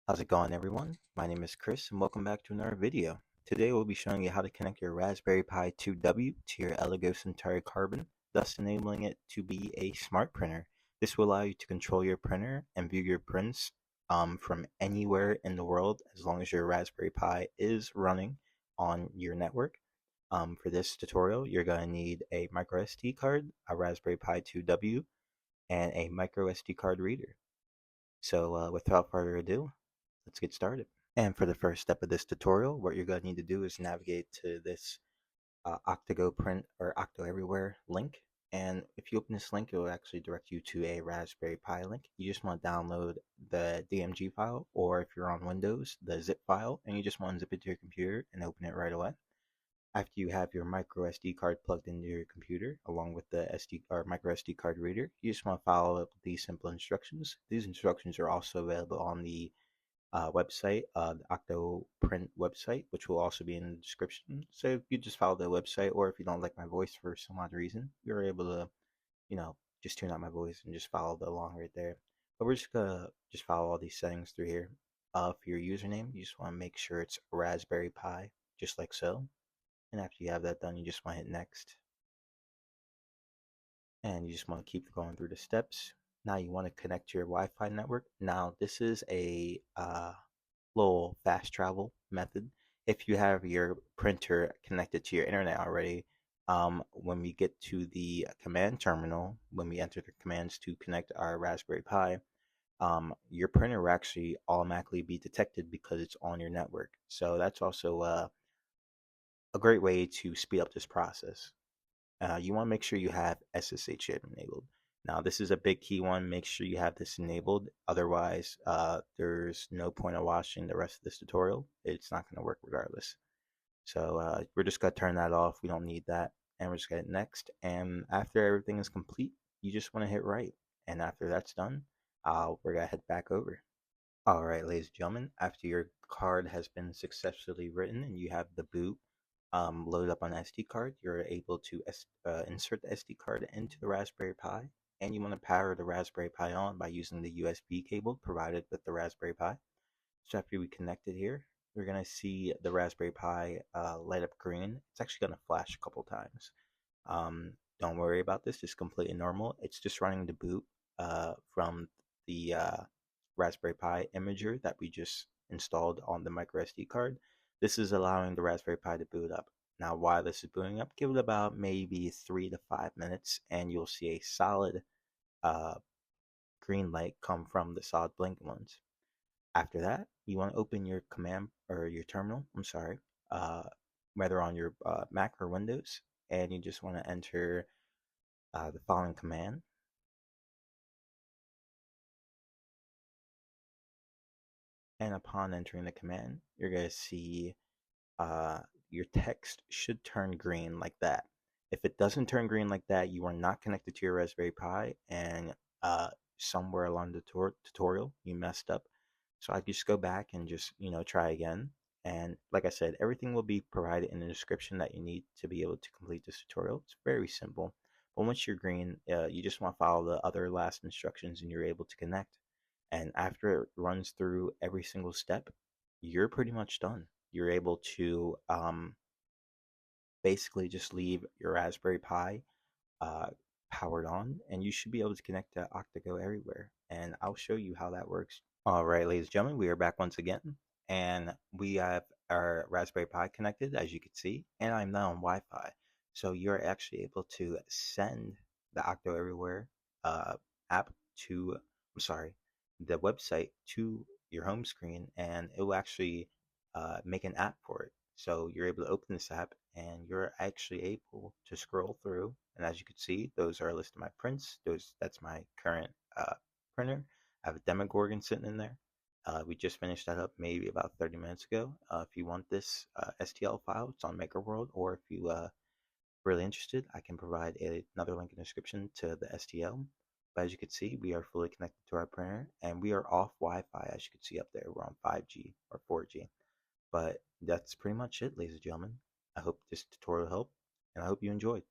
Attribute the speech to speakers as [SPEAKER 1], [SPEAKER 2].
[SPEAKER 1] How's it going, everyone? My name is Chris and welcome back to another video. Today we'll be showing you how to connect your Raspberry Pi 2W to your Elegoo Centauri Carbon, thus enabling it to be a smart printer. This will allow you to control your printer and view your prints from anywhere in the world as long as your Raspberry Pi is running on your network. For this tutorial, you're going to need a micro SD card, a Raspberry Pi 2W, and a micro SD card reader. So without further ado, let's get started. And for the first step of this tutorial, what you're going to need to do is navigate to this Octago print or Octo Everywhere link. And if you open this link, it will actually direct you to a Raspberry Pi link. You just want to download the DMG file, or if you're on Windows, the zip file, and you just want to zip it to your computer and open it right away. After you have your micro SD card plugged into your computer, along with the SD or micro SD card reader, you just want to follow these simple instructions. These instructions are also available on the website, the Octo Print website, which will also be in the description. So if you just follow the website, or if you don't like my voice for some odd reason, you're able to, just tune out my voice and just follow along right there. But we're just gonna just follow all these settings through here. For your username, you just want to make sure it's Raspberry Pi, just like so. And after you have that done, you just want to hit next. And you just want to keep going through the steps. Now you want to connect to your Wi-Fi network. Now this is a little fast travel method. If you have your printer connected to your internet already, when we get to the command terminal, when we enter the commands to connect our Raspberry Pi, your printer will actually automatically be detected because it's on your network. So that's also a great way to speed up this process. You want to make sure you have SSH enabled. Now, this is a big key one. Make sure you have this enabled. Otherwise, there's no point of watching the rest of this tutorial. It's not going to work regardless. So we're just going to turn that off. We don't need that. And we're just going to hit next. And after everything is complete, you just want to hit right. And after that's done, we're going to head back over. All right, ladies and gentlemen, after your card has been successfully written and you have the boot loaded up on an SD card, you're able to insert the SD card into the Raspberry Pi, and you want to power the Raspberry Pi on by using the USB cable provided with the Raspberry Pi. So after we connect it here, we're going to see the Raspberry Pi light up green. It's actually going to flash a couple times. Don't worry about this, it's completely normal. It's just running the boot from the Raspberry Pi imager that we just installed on the micro SD card. This is allowing the Raspberry Pi to boot up. Now, while this is booting up, give it about maybe 3 to 5 minutes, and you'll see a solid uh, green light come from the solid blink ones. After that, you want to open your command or your terminal. I'm sorry, uh, whether on your Mac or Windows, and you just want to enter the following command. And upon entering the command, you're going to see uh, your text should turn green like that. If it doesn't turn green like that, you are not connected to your Raspberry Pi, and somewhere along the tutorial you messed up. So I just go back and just try again. And like I said, everything will be provided in the description that you need to be able to complete this tutorial. It's very simple. But once you're green, you just want to follow the other last instructions, and you're able to connect. And after it runs through every single step, you're pretty much done. You're able to basically just leave your Raspberry Pi uh, powered on, and you should be able to connect to Octago everywhere. And I'll show you how that works. All right, ladies and gentlemen, we are back once again, and we have our Raspberry Pi connected, as you can see, and I'm now on Wi-Fi. So you're actually able to send the Octo Everywhere app to, I'm sorry, the website to your home screen, and it will actually make an app for it. So you're able to open this app, and you're actually able to scroll through. And as you can see, those are a list of my prints. That's my current printer. I have a Demogorgon sitting in there. We just finished that up maybe about 30 minutes ago. If you want this STL file, it's on MakerWorld, or if you really interested, I can provide another link in the description to the STL. But as you can see, we are fully connected to our printer, and we are off Wi-Fi. As you can see up there, we're on 5G or 4G. But that's pretty much it, ladies and gentlemen. I hope this tutorial helped, and I hope you enjoyed.